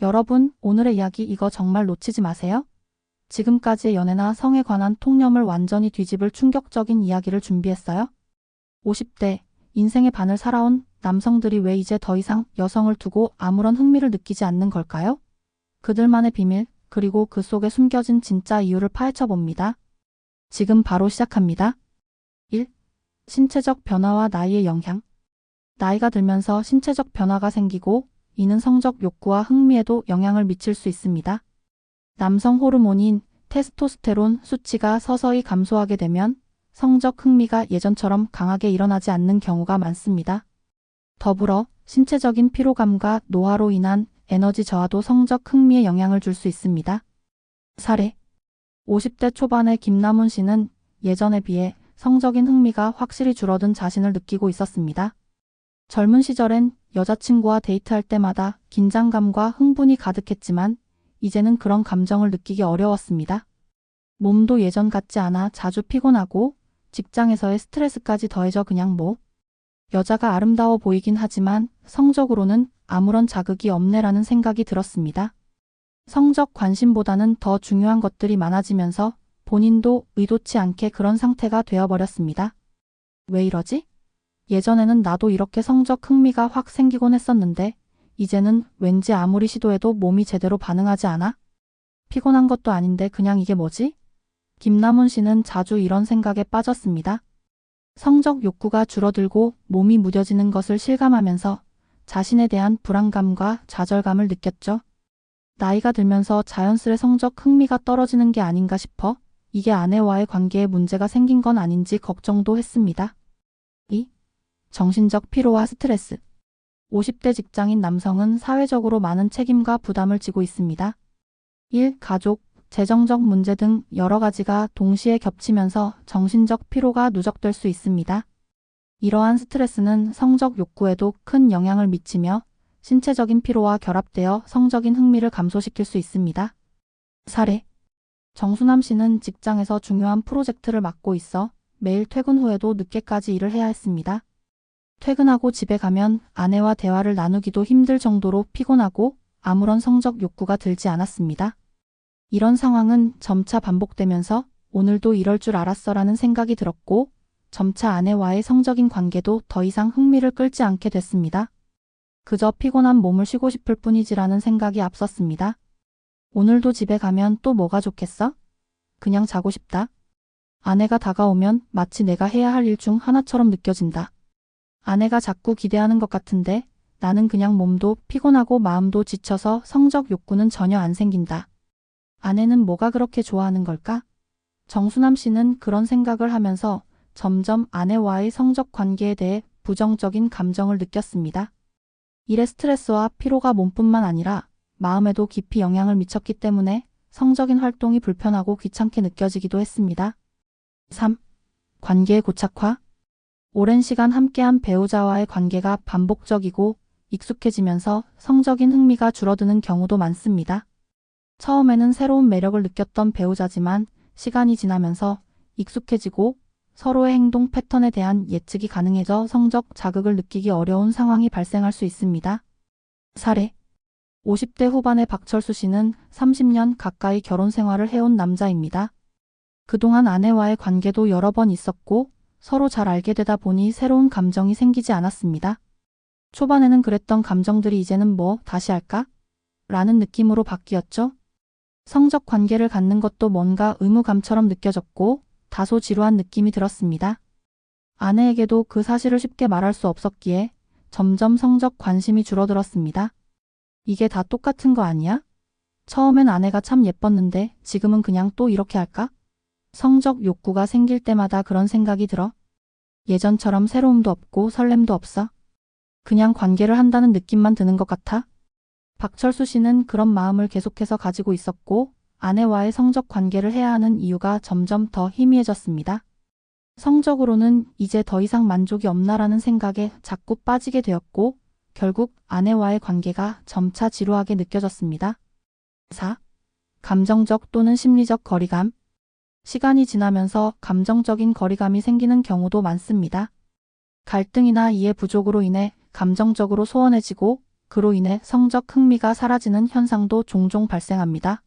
여러분, 오늘의 이야기 이거 정말 놓치지 마세요. 지금까지의 연애나 성에 관한 통념을 완전히 뒤집을 충격적인 이야기를 준비했어요. 50대, 인생의 반을 살아온 남성들이 왜 이제 더 이상 여성을 두고 아무런 흥미를 느끼지 않는 걸까요? 그들만의 비밀, 그리고 그 속에 숨겨진 진짜 이유를 파헤쳐 봅니다. 지금 바로 시작합니다. 1. 신체적 변화와 나이의 영향. 나이가 들면서 신체적 변화가 생기고 이는 성적 욕구와 흥미에도 영향을 미칠 수 있습니다. 남성 호르몬인 테스토스테론 수치가 서서히 감소하게 되면 성적 흥미가 예전처럼 강하게 일어나지 않는 경우가 많습니다. 더불어 신체적인 피로감과 노화로 인한 에너지 저하도 성적 흥미에 영향을 줄 수 있습니다. 사례 50대 초반의 김남훈 씨는 예전에 비해 성적인 흥미가 확실히 줄어든 자신을 느끼고 있었습니다. 젊은 시절엔 여자친구와 데이트할 때마다 긴장감과 흥분이 가득했지만 이제는 그런 감정을 느끼기 어려웠습니다. 몸도 예전 같지 않아 자주 피곤하고 직장에서의 스트레스까지 더해져 그냥 여자가 아름다워 보이긴 하지만 성적으로는 아무런 자극이 없네라는 생각이 들었습니다. 성적 관심보다는 더 중요한 것들이 많아지면서 본인도 의도치 않게 그런 상태가 되어버렸습니다. 왜 이러지? 예전에는 나도 이렇게 성적 흥미가 확 생기곤 했었는데 이제는 왠지 아무리 시도해도 몸이 제대로 반응하지 않아? 피곤한 것도 아닌데 그냥 이게 뭐지? 김남훈 씨는 자주 이런 생각에 빠졌습니다. 성적 욕구가 줄어들고 몸이 무뎌지는 것을 실감하면서 자신에 대한 불안감과 좌절감을 느꼈죠. 나이가 들면서 자연스레 성적 흥미가 떨어지는 게 아닌가 싶어 이게 아내와의 관계에 문제가 생긴 건 아닌지 걱정도 했습니다. 2. 정신적 피로와 스트레스. 50대 직장인 남성은 사회적으로 많은 책임과 부담을 지고 있습니다. 일, 가족, 재정적 문제 등 여러 가지가 동시에 겹치면서 정신적 피로가 누적될 수 있습니다. 이러한 스트레스는 성적 욕구에도 큰 영향을 미치며 신체적인 피로와 결합되어 성적인 흥미를 감소시킬 수 있습니다. 사례 정수남 씨는 직장에서 중요한 프로젝트를 맡고 있어 매일 퇴근 후에도 늦게까지 일을 해야 했습니다. 퇴근하고 집에 가면 아내와 대화를 나누기도 힘들 정도로 피곤하고 아무런 성적 욕구가 들지 않았습니다. 이런 상황은 점차 반복되면서 오늘도 이럴 줄 알았어라는 생각이 들었고 점차 아내와의 성적인 관계도 더 이상 흥미를 끌지 않게 됐습니다. 그저 피곤한 몸을 쉬고 싶을 뿐이지라는 생각이 앞섰습니다. 오늘도 집에 가면 또 뭐가 좋겠어? 그냥 자고 싶다. 아내가 다가오면 마치 내가 해야 할 일 중 하나처럼 느껴진다. 아내가 자꾸 기대하는 것 같은데 나는 그냥 몸도 피곤하고 마음도 지쳐서 성적 욕구는 전혀 안 생긴다. 아내는 뭐가 그렇게 좋아하는 걸까? 정수남 씨는 그런 생각을 하면서 점점 아내와의 성적 관계에 대해 부정적인 감정을 느꼈습니다. 일의 스트레스와 피로가 몸뿐만 아니라 마음에도 깊이 영향을 미쳤기 때문에 성적인 활동이 불편하고 귀찮게 느껴지기도 했습니다. 3. 관계의 고착화. 오랜 시간 함께한 배우자와의 관계가 반복적이고 익숙해지면서 성적인 흥미가 줄어드는 경우도 많습니다. 처음에는 새로운 매력을 느꼈던 배우자지만 시간이 지나면서 익숙해지고 서로의 행동 패턴에 대한 예측이 가능해져 성적 자극을 느끼기 어려운 상황이 발생할 수 있습니다. 사례 50대 후반의 박철수 씨는 30년 가까이 결혼 생활을 해온 남자입니다. 그동안 아내와의 관계도 여러 번 있었고 서로 잘 알게 되다 보니 새로운 감정이 생기지 않았습니다. 초반에는 그랬던 감정들이 이제는 다시 할까? 라는 느낌으로 바뀌었죠. 성적 관계를 갖는 것도 뭔가 의무감처럼 느껴졌고 다소 지루한 느낌이 들었습니다. 아내에게도 그 사실을 쉽게 말할 수 없었기에 점점 성적 관심이 줄어들었습니다. 이게 다 똑같은 거 아니야? 처음엔 아내가 참 예뻤는데 지금은 그냥 또 이렇게 할까? 성적 욕구가 생길 때마다 그런 생각이 들어. 예전처럼 새로움도 없고 설렘도 없어. 그냥 관계를 한다는 느낌만 드는 것 같아. 박철수 씨는 그런 마음을 계속해서 가지고 있었고 아내와의 성적 관계를 해야 하는 이유가 점점 더 희미해졌습니다. 성적으로는 이제 더 이상 만족이 없나라는 생각에 자꾸 빠지게 되었고 결국 아내와의 관계가 점차 지루하게 느껴졌습니다. 4. 감정적 또는 심리적 거리감. 시간이 지나면서 감정적인 거리감이 생기는 경우도 많습니다. 갈등이나 이해 부족으로 인해 감정적으로 소원해지고 그로 인해 성적 흥미가 사라지는 현상도 종종 발생합니다.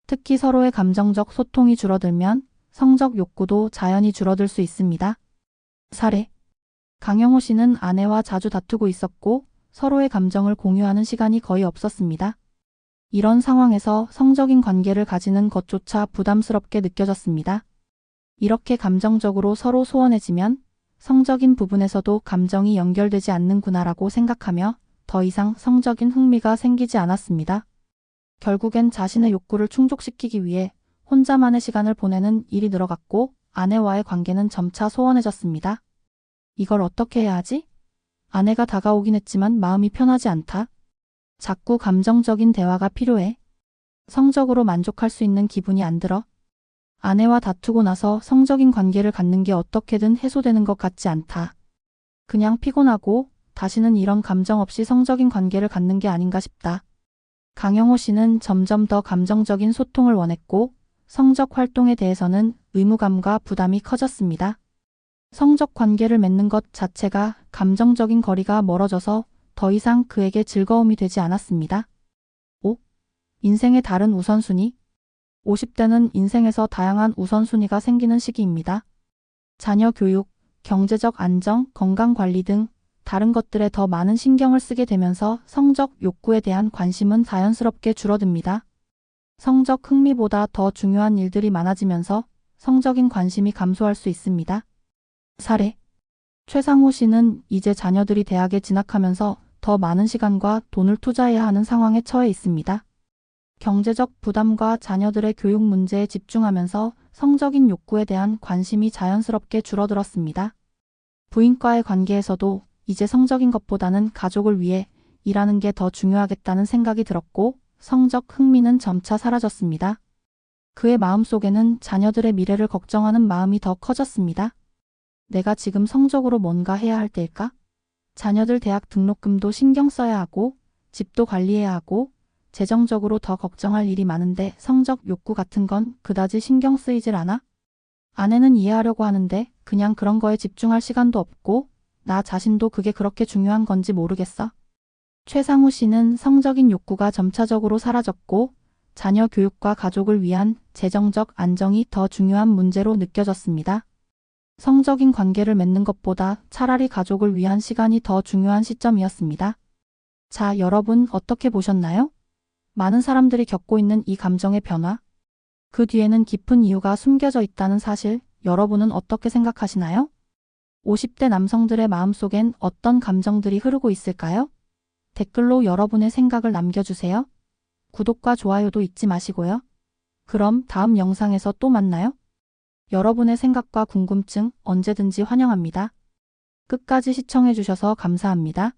특히 서로의 감정적 소통이 줄어들면 성적 욕구도 자연히 줄어들 수 있습니다. 사례: 강영호 씨는 아내와 자주 다투고 있었고 서로의 감정을 공유하는 시간이 거의 없었습니다. 이런 상황에서 성적인 관계를 가지는 것조차 부담스럽게 느껴졌습니다. 이렇게 감정적으로 서로 소원해지면 성적인 부분에서도 감정이 연결되지 않는구나라고 생각하며 더 이상 성적인 흥미가 생기지 않았습니다. 결국엔 자신의 욕구를 충족시키기 위해 혼자만의 시간을 보내는 일이 늘어갔고 아내와의 관계는 점차 소원해졌습니다. 이걸 어떻게 해야 하지? 아내가 다가오긴 했지만 마음이 편하지 않다. 자꾸 감정적인 대화가 필요해. 성적으로 만족할 수 있는 기분이 안 들어. 아내와 다투고 나서 성적인 관계를 갖는 게 어떻게든 해소되는 것 같지 않다. 그냥 피곤하고 다시는 이런 감정 없이 성적인 관계를 갖는 게 아닌가 싶다. 강영호 씨는 점점 더 감정적인 소통을 원했고 성적 활동에 대해서는 의무감과 부담이 커졌습니다. 성적 관계를 맺는 것 자체가 감정적인 거리가 멀어져서 더 이상 그에게 즐거움이 되지 않았습니다. 5. 인생의 다른 우선순위. 50대는 인생에서 다양한 우선순위가 생기는 시기입니다. 자녀 교육, 경제적 안정, 건강관리 등 다른 것들에 더 많은 신경을 쓰게 되면서 성적 욕구에 대한 관심은 자연스럽게 줄어듭니다. 성적 흥미보다 더 중요한 일들이 많아지면서 성적인 관심이 감소할 수 있습니다. 사례: 최상호 씨는 이제 자녀들이 대학에 진학하면서 더 많은 시간과 돈을 투자해야 하는 상황에 처해 있습니다. 경제적 부담과 자녀들의 교육 문제에 집중하면서 성적인 욕구에 대한 관심이 자연스럽게 줄어들었습니다. 부인과의 관계에서도 이제 성적인 것보다는 가족을 위해 일하는 게 더 중요하겠다는 생각이 들었고 성적 흥미는 점차 사라졌습니다. 그의 마음속에는 자녀들의 미래를 걱정하는 마음이 더 커졌습니다. 내가 지금 성적으로 뭔가 해야 할 때일까? 자녀들 대학 등록금도 신경 써야 하고 집도 관리해야 하고 재정적으로 더 걱정할 일이 많은데 성적 욕구 같은 건 그다지 신경 쓰이질 않아? 아내는 이해하려고 하는데 그냥 그런 거에 집중할 시간도 없고 나 자신도 그게 그렇게 중요한 건지 모르겠어. 최상우 씨는 성적인 욕구가 점차적으로 사라졌고 자녀 교육과 가족을 위한 재정적 안정이 더 중요한 문제로 느껴졌습니다. 성적인 관계를 맺는 것보다 차라리 가족을 위한 시간이 더 중요한 시점이었습니다. 자, 여러분 어떻게 보셨나요? 많은 사람들이 겪고 있는 이 감정의 변화, 그 뒤에는 깊은 이유가 숨겨져 있다는 사실, 여러분은 어떻게 생각하시나요? 50대 남성들의 마음속엔 어떤 감정들이 흐르고 있을까요? 댓글로 여러분의 생각을 남겨주세요. 구독과 좋아요도 잊지 마시고요. 그럼 다음 영상에서 또 만나요. 여러분의 생각과 궁금증 언제든지 환영합니다. 끝까지 시청해주셔서 감사합니다.